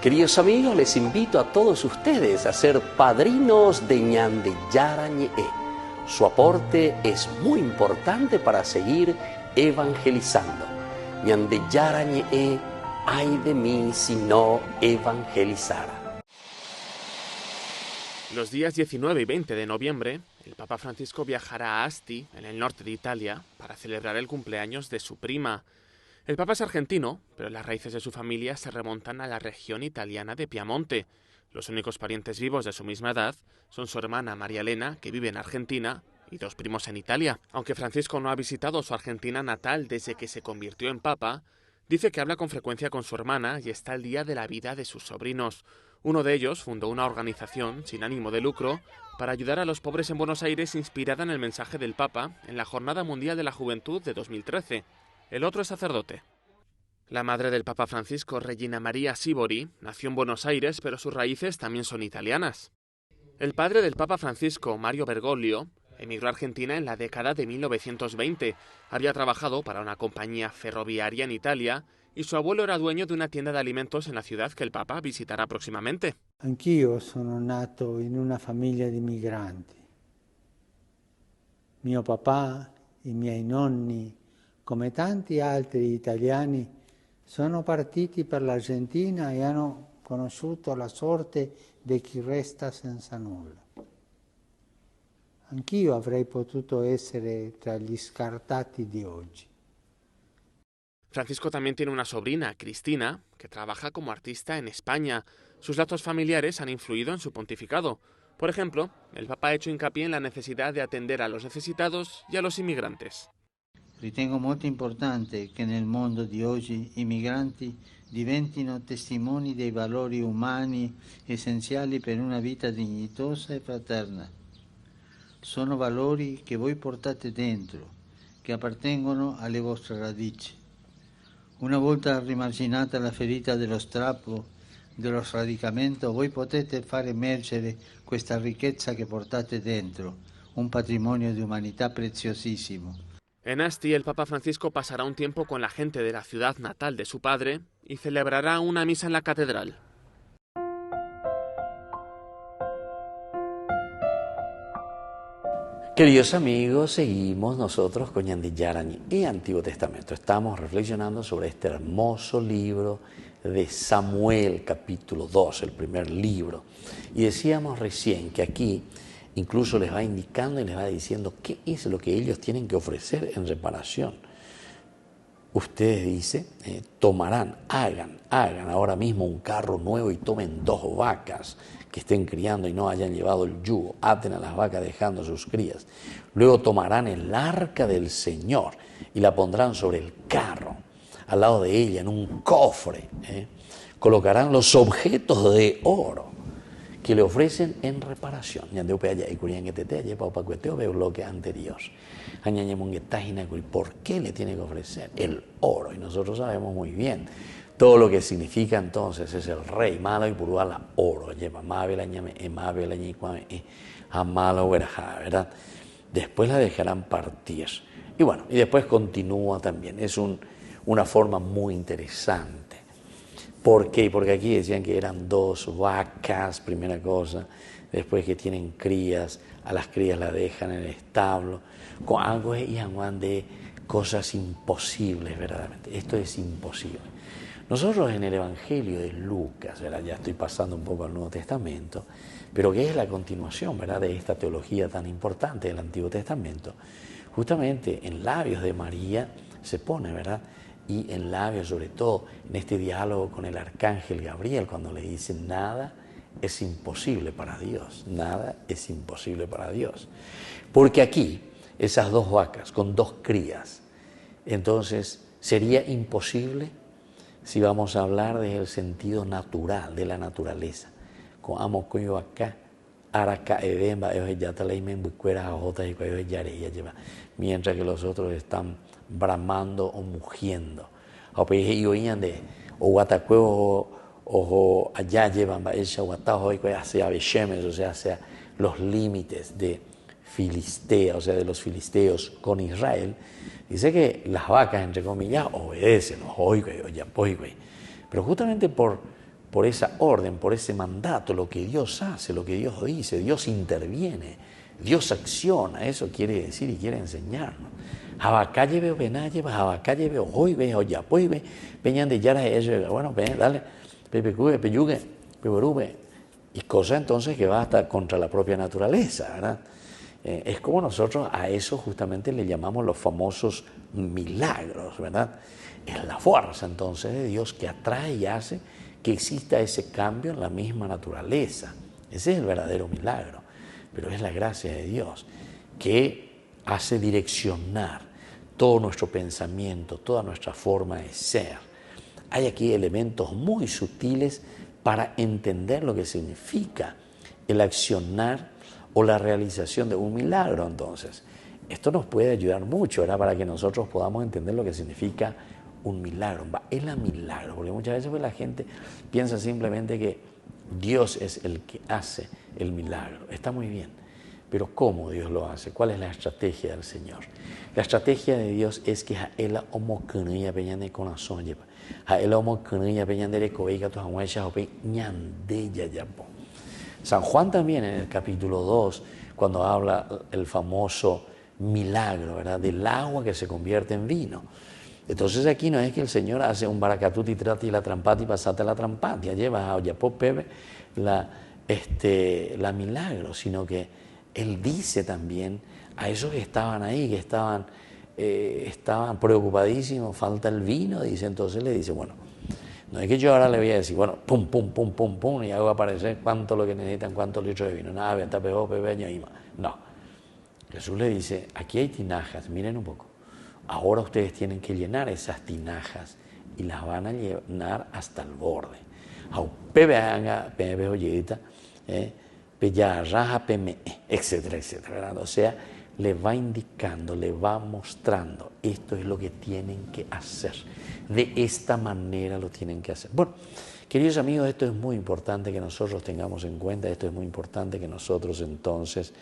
Queridos amigos, les invito a todos ustedes a ser padrinos de Ñande Yara Ñe. Su aporte es muy importante para seguir evangelizando. Ñande Yara Ñe, ay de mí si no evangelizara. Los días 19 y 20 de noviembre, el Papa Francisco viajará a Asti, en el norte de Italia, para celebrar el cumpleaños de su prima. El Papa es argentino, pero las raíces de su familia se remontan a la región italiana de Piamonte. Los únicos parientes vivos de su misma edad son su hermana María Elena, que vive en Argentina, y dos primos en Italia. Aunque Francisco no ha visitado su Argentina natal desde que se convirtió en Papa, dice que habla con frecuencia con su hermana y está al día de la vida de sus sobrinos. Uno de ellos fundó una organización sin ánimo de lucro para ayudar a los pobres en Buenos Aires, inspirada en el mensaje del Papa en la Jornada Mundial de la Juventud de 2013. El otro es sacerdote. La madre del Papa Francisco, Regina María Sibori, nació en Buenos Aires, pero sus raíces también son italianas. El padre del Papa Francisco, Mario Bergoglio, emigró a Argentina en la década de 1920. Había trabajado para una compañía ferroviaria en Italia y su abuelo era dueño de una tienda de alimentos en la ciudad que el Papa visitará próximamente. Anch'io sono nato in una famiglia di migranti. Mio papà, i miei nonni, come tanti altri italiani, sono partiti per l'Argentina e hanno conosciuto la sorte di chi resta senza nulla. Anch'io avrei potuto essere tra gli scartati di oggi. Francisco también tiene una sobrina, Cristina, que trabaja como artista en España. Sus lazos familiares han influido en su pontificado. Por ejemplo, el Papa ha hecho hincapié en la necesidad de atender a los necesitados y a los inmigrantes. Ritengo molto importante che nel mondo di oggi i migranti diventino testimoni dei valori umani essenziali per una vita dignitosa e fraterna. Sono valori che voi portate dentro, che appartengono alle vostre radici. Una volta rimarginata la ferita dello strappo, dello sradicamento, voi potete far emergere questa ricchezza che portate dentro, un patrimonio di umanità preziosissimo. En Asti, el Papa Francisco pasará un tiempo con la gente de la ciudad natal de su padre y celebrará una misa en la catedral. Queridos amigos, seguimos nosotros con Ñande Yarañe y Antiguo Testamento. Estamos reflexionando sobre este hermoso libro de Samuel, capítulo 2, el primer libro. Y decíamos recién que aquí incluso les va indicando y les va diciendo qué es lo que ellos tienen que ofrecer en reparación. Ustedes, dice, hagan ahora mismo un carro nuevo y tomen 2 vacas que estén criando y no hayan llevado el yugo. Aten a las vacas dejando sus crías. Luego tomarán el arca del Señor y la pondrán sobre el carro, al lado de ella, en un cofre. Colocarán los objetos de oro que le ofrecen en reparación. Bloque anterior. ¿Por qué le tiene que ofrecer? El oro. Y nosotros sabemos muy bien todo lo que significa entonces es el rey. Malo y purúa la oro. ¿Verdad? Después la dejarán partir. Y bueno, y después continúa también. Es una forma muy interesante. ¿Por qué? Porque aquí decían que eran 2 vacas, primera cosa, después que tienen crías, a las crías la dejan en el establo, con algo de cosas imposibles, verdaderamente. Esto es imposible. Nosotros en el Evangelio de Lucas, ¿verdad? Ya estoy pasando un poco al Nuevo Testamento, pero que es la continuación, ¿verdad?, de esta teología tan importante del Antiguo Testamento, justamente en labios de María se pone, ¿verdad?, y en labios, sobre todo, en este diálogo con el arcángel Gabriel, cuando le dice, nada es imposible para Dios, nada es imposible para Dios. Porque aquí, esas 2 vacas con 2 crías, entonces, ¿sería imposible si vamos a hablar del sentido natural, de la naturaleza? Con amo cuyo acá, araca edemba, mientras que los otros están bramando o mugiendo. Y oían de o allá llevan hacia Beshemes, o sea, hacia los límites de Filistea, o sea, de los filisteos con Israel. Dice que las vacas, entre comillas, obedecen, pero justamente por esa orden, por ese mandato, lo que Dios hace, lo que Dios dice, Dios interviene, Dios acciona, eso quiere decir y quiere enseñarnos. Habacalle veo penalle, habacalle veo hoy veo ya, pues ve, peñan de yara eso, bueno, dale, pepecuve, peyugue, peberube, y cosa entonces que va hasta contra la propia naturaleza, ¿verdad? Es como nosotros a eso justamente le llamamos los famosos milagros, ¿verdad? Es la fuerza entonces de Dios que atrae y hace que exista ese cambio en la misma naturaleza. Ese es el verdadero milagro, pero es la gracia de Dios que hace direccionar todo nuestro pensamiento, toda nuestra forma de ser. Hay aquí elementos muy sutiles, para entender lo que significa el accionar o la realización de un milagro. Entonces, esto nos puede ayudar mucho, ¿verdad? Para que nosotros podamos entender lo que significa un milagro. Es el milagro, porque muchas veces pues, la gente piensa simplemente que Dios es el que hace el milagro. Está muy bien, pero ¿cómo Dios lo hace? ¿Cuál es la estrategia del Señor? La estrategia de Dios es que Él homocanía peñande corazón lleva. Él homocanía peñande de coiga tu hamuecha o peñande ya. San Juan también en el capítulo 2, cuando habla el famoso milagro, ¿verdad? Del agua que se convierte en vino. Entonces aquí no es que el Señor hace un baracatuti, trati la trampati, pasate la trampati, ya lleva a Yapo Pepe la milagro, sino que Él dice también a esos que estaban ahí, que estaban preocupadísimos, falta el vino, dice, entonces le dice, bueno, no es que yo ahora le voy a decir, bueno, pum, pum, pum, pum, pum, y hago aparecer cuánto lo que necesitan, cuántos litros de vino, nada, venta, pegó, pepeño, y más. No. Jesús le dice, aquí hay tinajas, miren un poco. Ahora ustedes tienen que llenar esas tinajas y las van a llenar hasta el borde. Etcétera, etcétera. O sea, le va indicando, le va mostrando, esto es lo que tienen que hacer. De esta manera lo tienen que hacer. Bueno, queridos amigos, esto es muy importante que nosotros tengamos en cuenta, esto es muy importante que nosotros entonces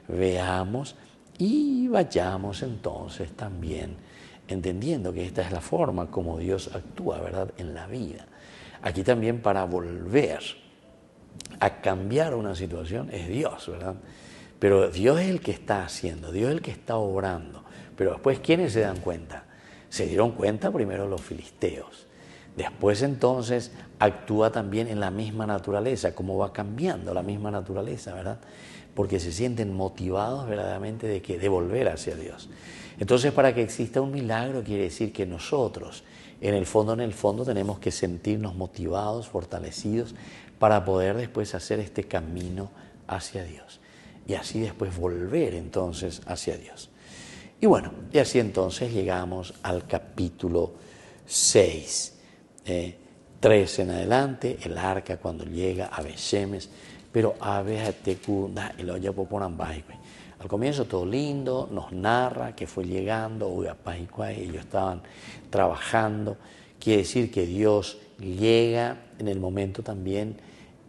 veamos y vayamos entonces también entendiendo que esta es la forma como Dios actúa, ¿verdad?, en la vida. Aquí también para volver a cambiar una situación es Dios, ¿verdad? Pero Dios es el que está haciendo, Dios es el que está obrando. Pero después, ¿quiénes se dan cuenta? Se dieron cuenta primero los filisteos. Después entonces actúa también en la misma naturaleza, cómo va cambiando la misma naturaleza, ¿verdad? Porque se sienten motivados verdaderamente de volver hacia Dios. Entonces, para que exista un milagro quiere decir que nosotros, en el fondo, tenemos que sentirnos motivados, fortalecidos, para poder después hacer este camino hacia Dios. Y así después volver entonces hacia Dios. Y bueno, y así entonces llegamos al capítulo 6. 3 en adelante, el arca cuando llega a Beshemes, pero a Bejatecu, el olla poporambai. Al comienzo todo lindo, nos narra que fue llegando, ellos estaban trabajando. Quiere decir que Dios llega en el momento también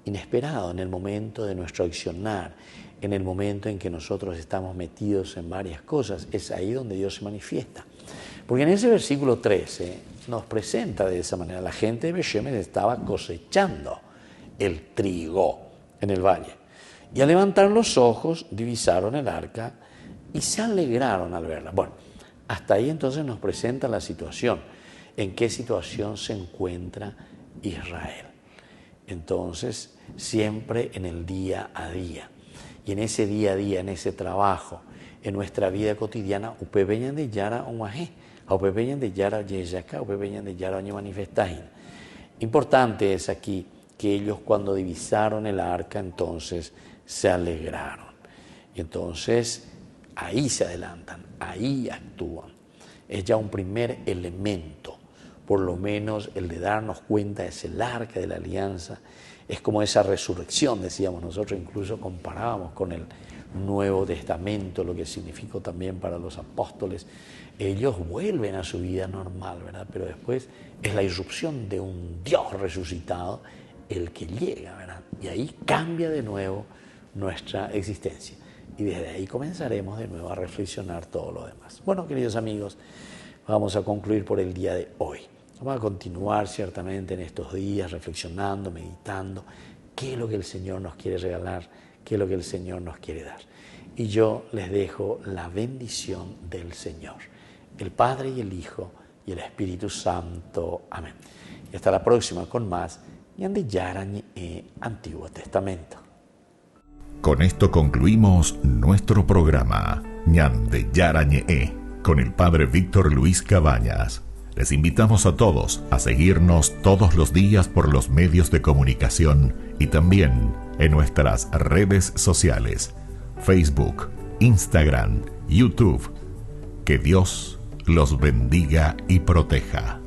inesperado, en el momento de nuestro accionar, en el momento en que nosotros estamos metidos en varias cosas. Es ahí donde Dios se manifiesta. Porque en ese versículo 13 nos presenta de esa manera. La gente de Beshemes estaba cosechando el trigo en el valle. Y al levantar los ojos, divisaron el arca y se alegraron al verla. Bueno, hasta ahí entonces nos presenta la situación. ¿En qué situación se encuentra Israel? Entonces, siempre en el día a día. Y en ese día a día, en ese trabajo, en nuestra vida cotidiana, upepeñan de yara omaje, upepeñan de yara yeyaka, upepeñan de yara oñe manifestajin. Importante es aquí que ellos cuando divisaron el arca, entonces se alegraron. Y entonces ahí se adelantan, ahí actúan. Es ya un primer elemento, por lo menos el de darnos cuenta es el arca de la alianza. Es como esa resurrección, decíamos nosotros, incluso comparábamos con el Nuevo Testamento, lo que significó también para los apóstoles. Ellos vuelven a su vida normal, ¿verdad? Pero después es la irrupción de un Dios resucitado el que llega, ¿verdad? Y ahí cambia de nuevo nuestra existencia. Y desde ahí comenzaremos de nuevo a reflexionar todo lo demás. Bueno, queridos amigos, vamos a concluir por el día de hoy. Vamos a continuar ciertamente en estos días reflexionando, meditando, qué es lo que el Señor nos quiere regalar, qué es lo que el Señor nos quiere dar. Y yo les dejo la bendición del Señor, el Padre y el Hijo y el Espíritu Santo. Amén. Y hasta la próxima con más Ñande Yarañe Antiguo Testamento. Con esto concluimos nuestro programa Ñande Yarañe con el Padre Víctor Luis Cabañas. Les invitamos a todos a seguirnos todos los días por los medios de comunicación y también en nuestras redes sociales, Facebook, Instagram, YouTube. Que Dios los bendiga y proteja.